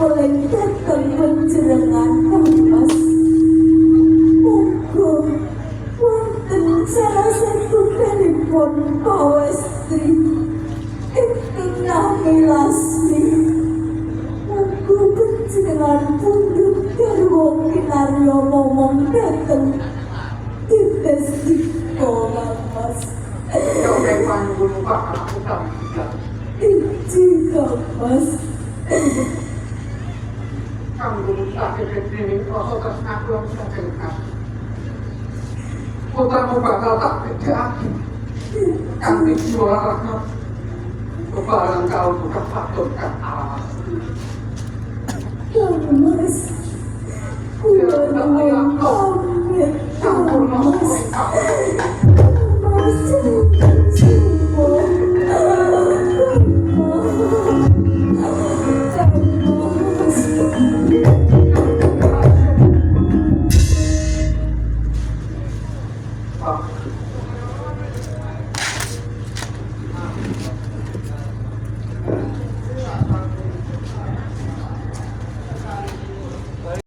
boleh datang penjerengan Mas. Monggo wonten salah satu telepon Pawestri ingkang nami Lasmi. Monggo penjerengan pundhut garwa kinarya momong dateng dites diko Mas. Kau memang berubah aku tak bisa. Jika Mas Kamu berusaha ini rasa tresnaku yang bisa cerita. Putramu bakal tak beda. Kanti jiwa rahmat. Kebarang kau bukan patutkan alas. Mas Dia tidak layak kau. Campur nomor kau. Mas